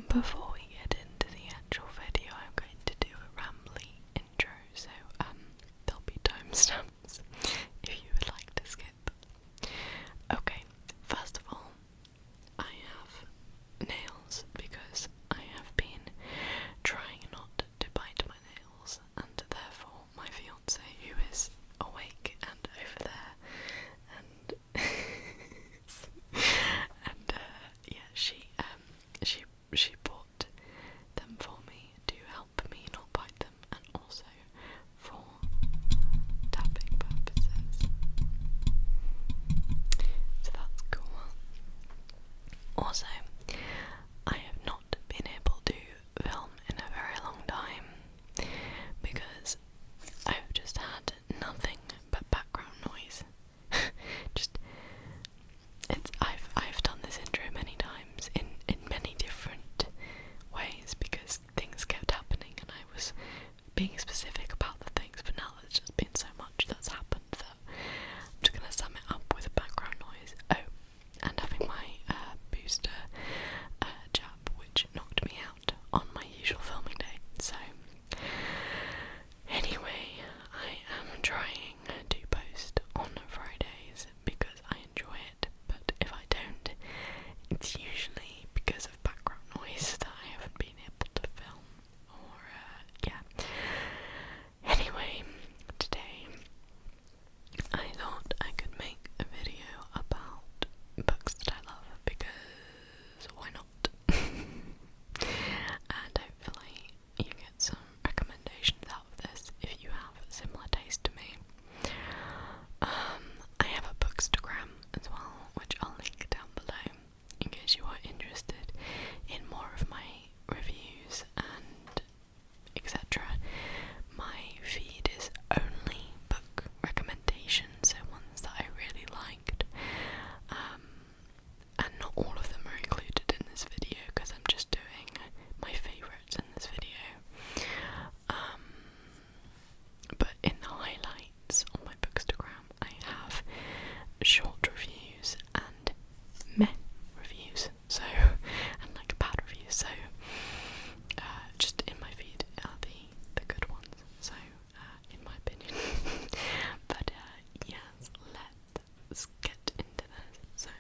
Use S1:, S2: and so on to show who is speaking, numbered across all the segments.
S1: Before we get into the actual video, I'm going to do a rambly intro, so there'll be timestamps if you would like to skip. Okay, first of all, I have nails because I have been trying not to bite my nails, and therefore my fiance, who is awake and over there, and and yeah, she bought them for me to help me not bite them, and also for tapping purposes. So that's cool. Also, I have not been able to film in a very long time because I've just had nothing but background noise. I've done this intro many times in many different ways because things kept happening and I was being specific about the things, but now there's just been so much that's happened that I'm just gonna sum it up with a background noise. Oh, and having my booster jab, which knocked me out on my usual filming day. So anyway, I am trying to post on Fridays because I enjoy it, but if I don't, it's usually because of background noise that I haven't been able to film, or yeah. Anyway, today I thought I could make a video about books that I love because why not? And hopefully you get some recommendations out of this if you have a similar taste to me. I have a bookstagram as well, which I'll link down below in case you are interested in more of my reviews and etc. My feed is only book recommendations, so ones that I really liked, and not all of them are included in this video because I'm just doing my favourites in this video. But in the highlights on my bookstagram I have short reviews and meh reviews, so, and like bad reviews, so just in my feed are the good ones, so in my opinion. But yes, let's get into this. So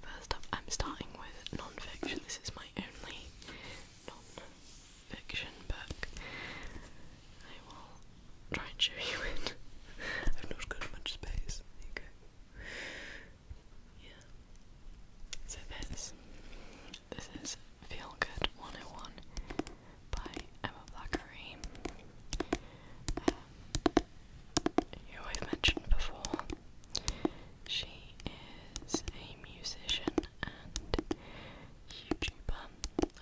S1: first up, I'm starting with non-fiction. This is my only non-fiction book. I will try and show you it. I've not got much space. There you go. Yeah. So this is Feel Good 101 by Emma Blackery, who I've mentioned before. She is a musician and YouTuber.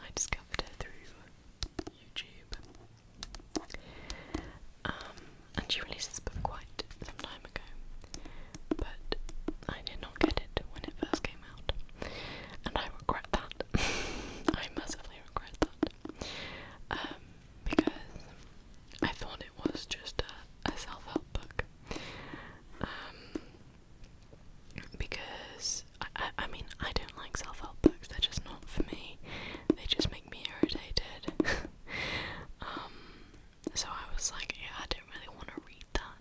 S1: I discovered her through YouTube. And she released this book quite some time ago, but I did not get it when it first came out, and I regret that. I massively regret that, because I thought it was just a self-help book, because I mean, I don't like self-help books, they're just not for me, they just make me irritated. So I was like, yeah, I don't really want to read that,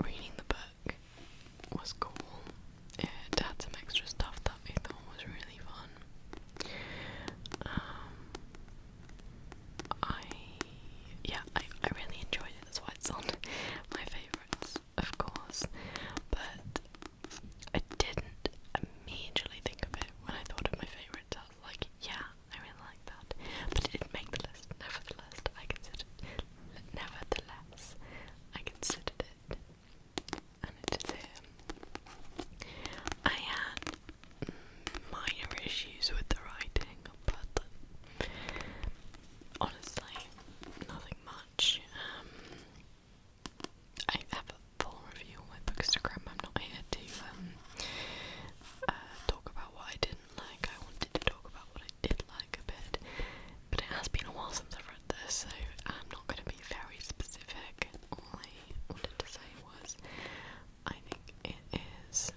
S1: reading the book was cool. It had some extra stuff that I thought was really fun. I really enjoyed it. That's why it's on my favourites, of course. But I didn't immediately think of it when I thought of my favourites. I was like, yeah, I really like that. But it didn't make the list. Nevertheless, I considered it, and it is here. I had minor issues with the writing, but honestly, nothing much. I have a full review on my bookstagram. I'm not here to talk about what I didn't like. I wanted to talk about what I did like a bit, but it has been a while since I've read this, so I'm not going to be very specific. All I wanted to say was, I think it is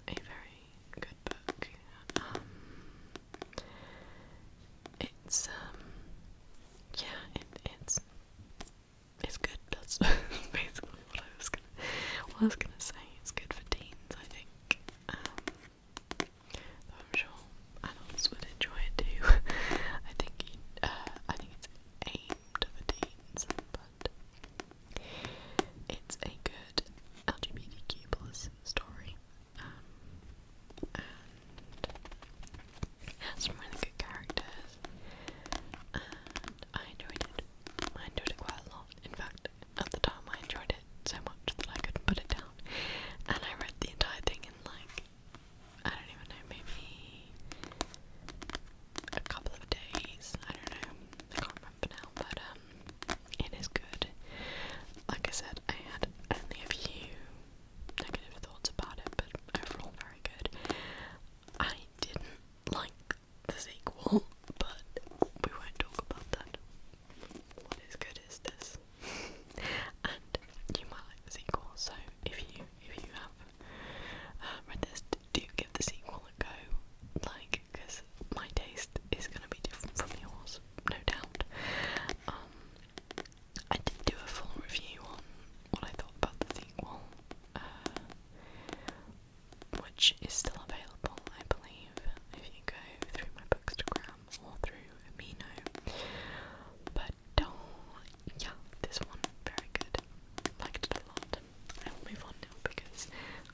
S1: a very good book. It's it's good. That's basically what I was gonna say. It's good for teens, I think. Though I'm sure adults would enjoy it too. I think it's aimed for teens, but it's a good LGBTQ plus story. And it has some really good characters, and I enjoyed it. I enjoyed it quite a lot. In fact, at the time I enjoyed it so much that I couldn't put it down. And I read the entire thing in like, I don't even know, maybe a couple of days. I don't know. I can't remember now, but it is good. Like I said, I had only a few negative thoughts about it, but overall very good. I didn't like the sequel, but we won't talk about that. What is good is this. And you might like the sequel, so if you have read this, do give the sequel a go, like, because my taste is going to be different from yours, no doubt. I did do a full review on what I thought about the sequel, which is still available, I believe, if you go through my bookstagram or through Amino. But yeah, this one, very good. Liked it a lot. I will move on now because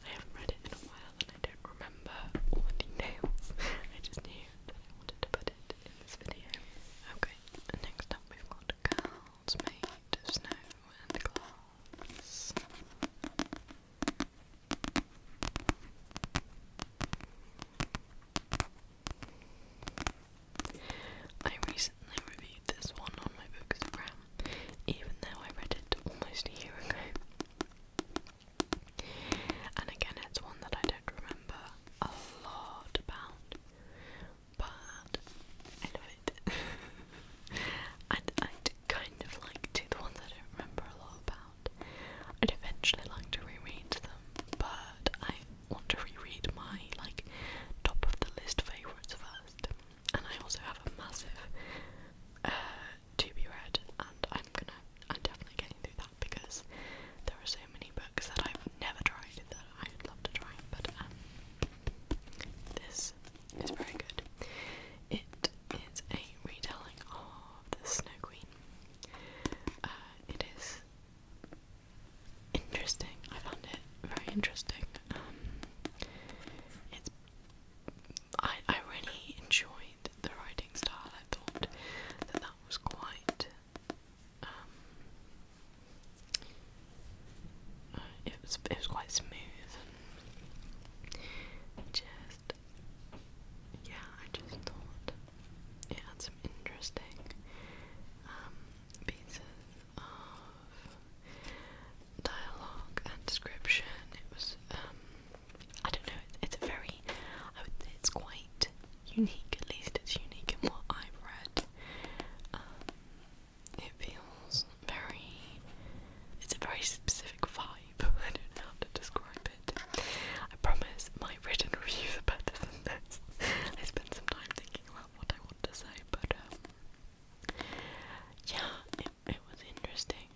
S1: I haven't read it in a while and I don't remember all the details. I just knew that I wanted to put it in this video. Okay, next up we've got Girls Made of Snow and Glass. I recently reviewed this one on my bookstagram, even though I read it almost a year ago. And again, it's one that I don't remember a lot about, but I love it. I'd kind of like to, the ones I don't remember a lot about, I'd eventually like to reread them, but I want to reread my, like, top of the list favourites first. And I also have a massive to be read, and I'm definitely getting through that because there are so many books that I've never tried that I'd love to try, but this is very good. It is a retelling of the Snow Queen. It is interesting. I found it very interesting. I really enjoyed the writing style. I thought that was quite it was quite smooth, and just, yeah, I just thought it had some interesting pieces of dialogue and description. It was I don't know, it's a very, I would say it's quite unique, at least it's unique in what I've read. It feels it's a very specific vibe. I don't know how to describe it. I promise my written reviews are better than this. I spent some time thinking about what I want to say, but yeah, it was interesting.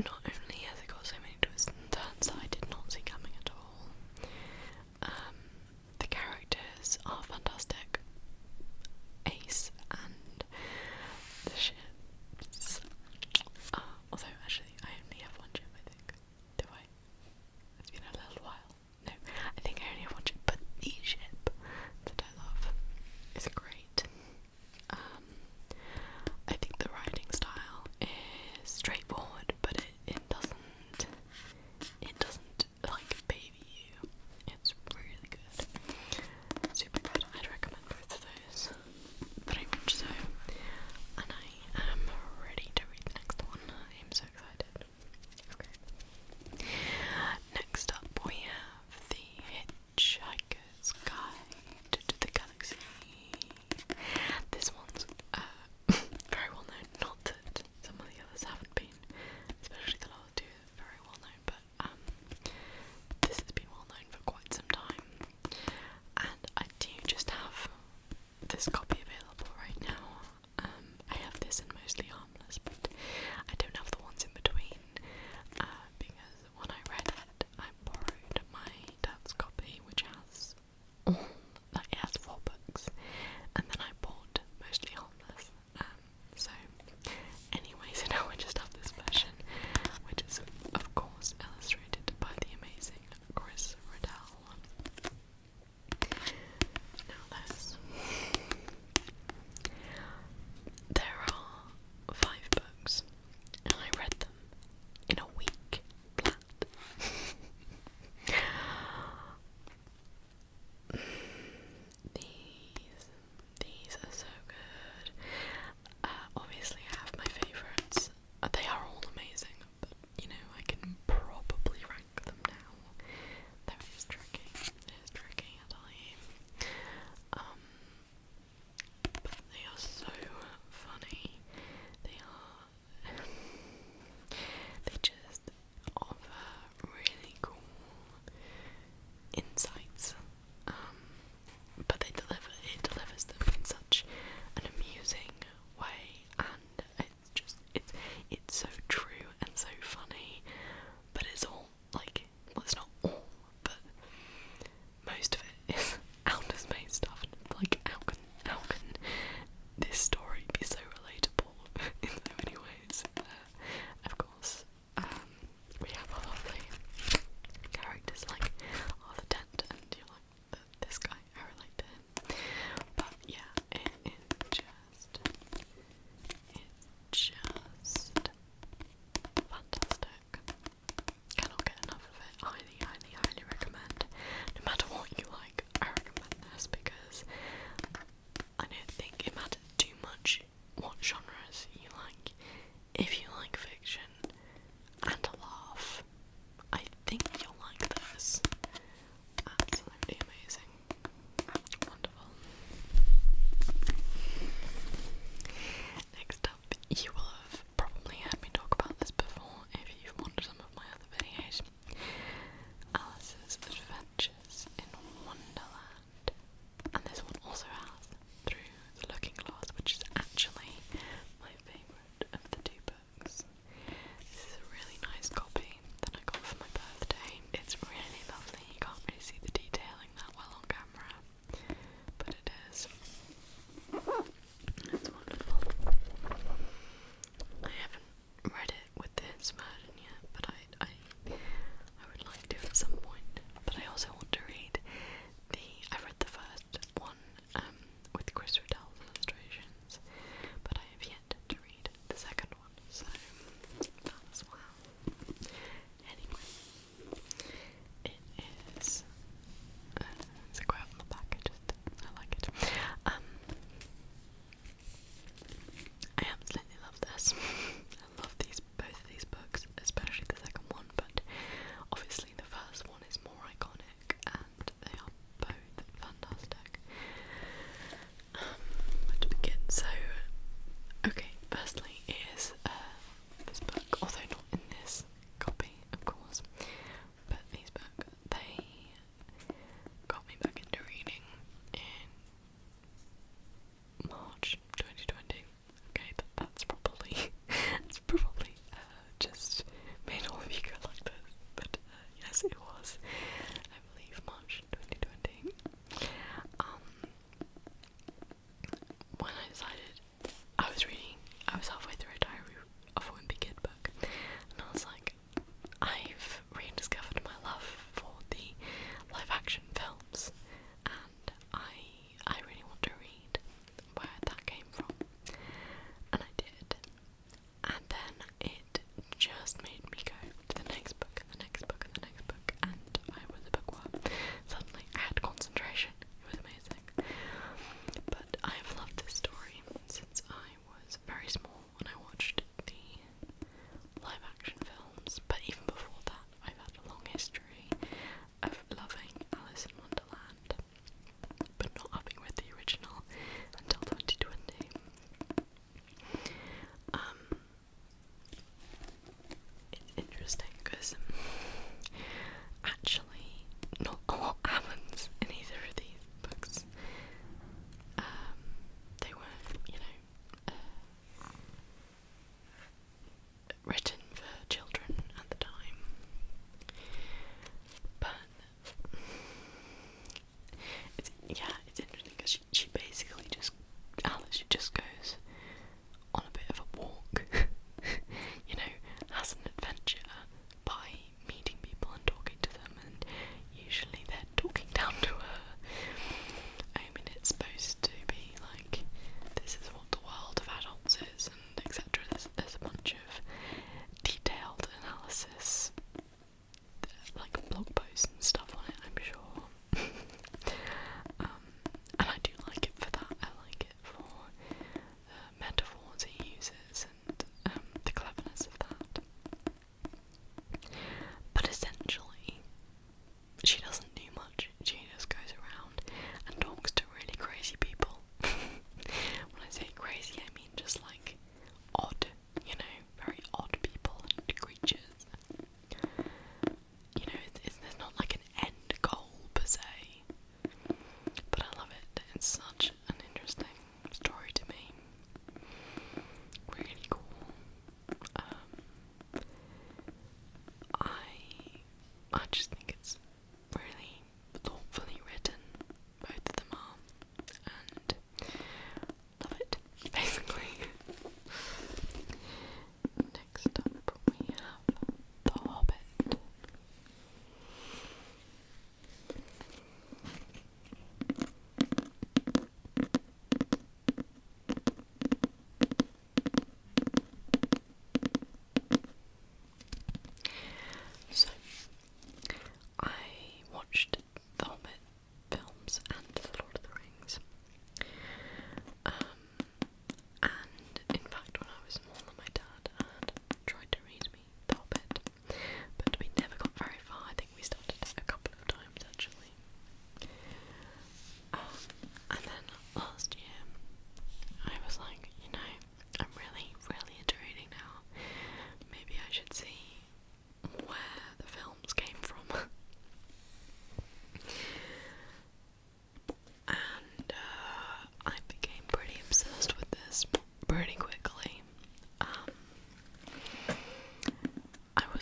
S1: not only has it got so many twists and turns that I did not see coming at all, the characters are fantastic. Ace and the ships. Although actually I only have one ship, I think. Do I? It's been a little while. No, I think I only have one ship, but the ship that I love is great. I think the writing style is straightforward, but it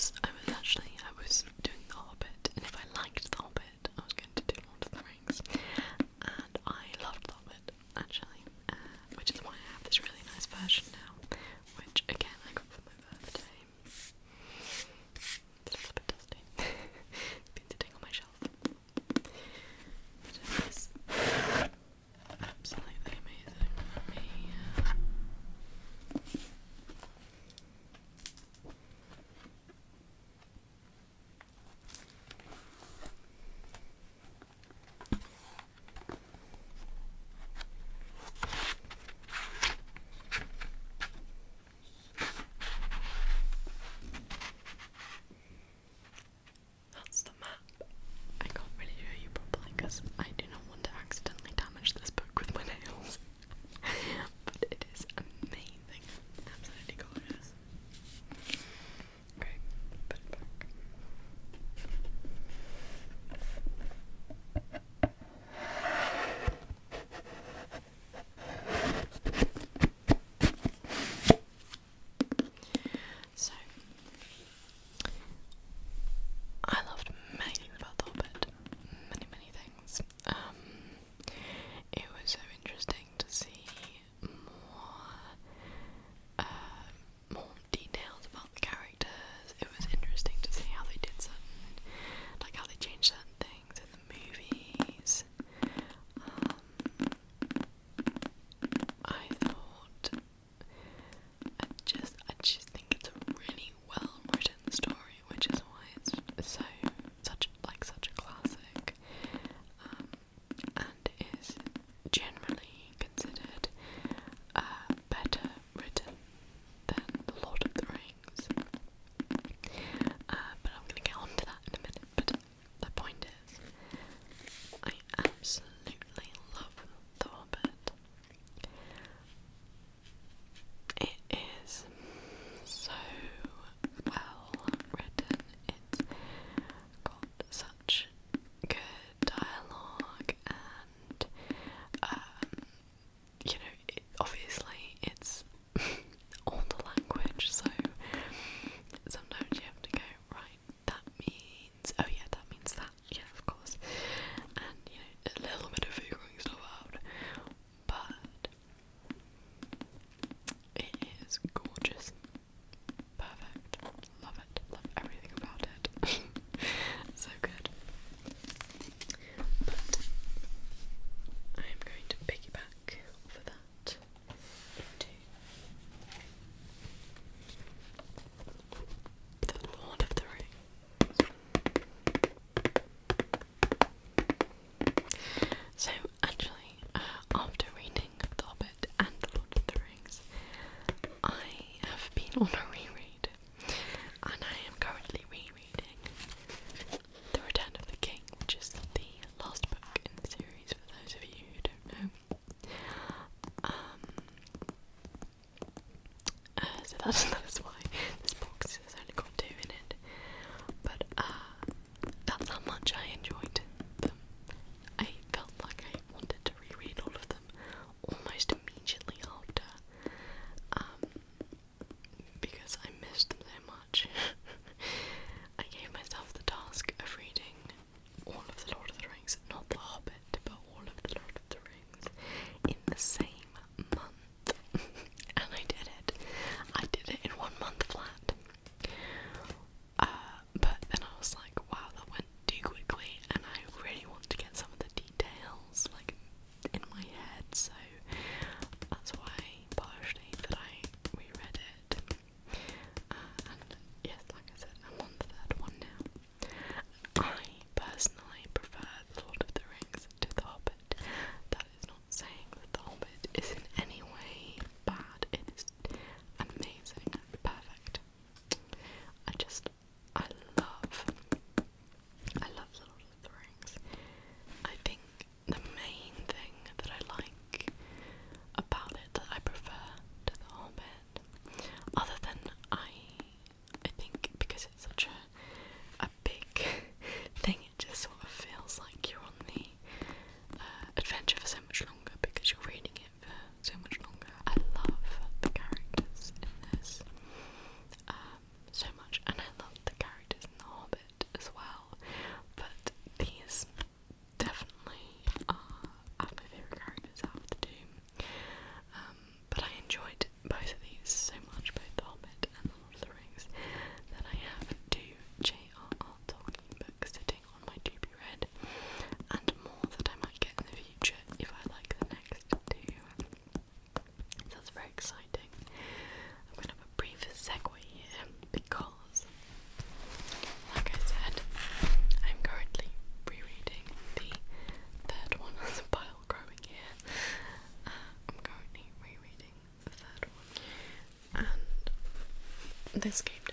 S1: I was doing The Hobbit, and if I liked The Hobbit, I was going to do Lord of the Rings. And I loved The Hobbit, actually, which is why I have this really nice version now, which again I got for my birthday. It's a little bit dusty. Been sitting on my shelf. But it is absolutely amazing. Let me this game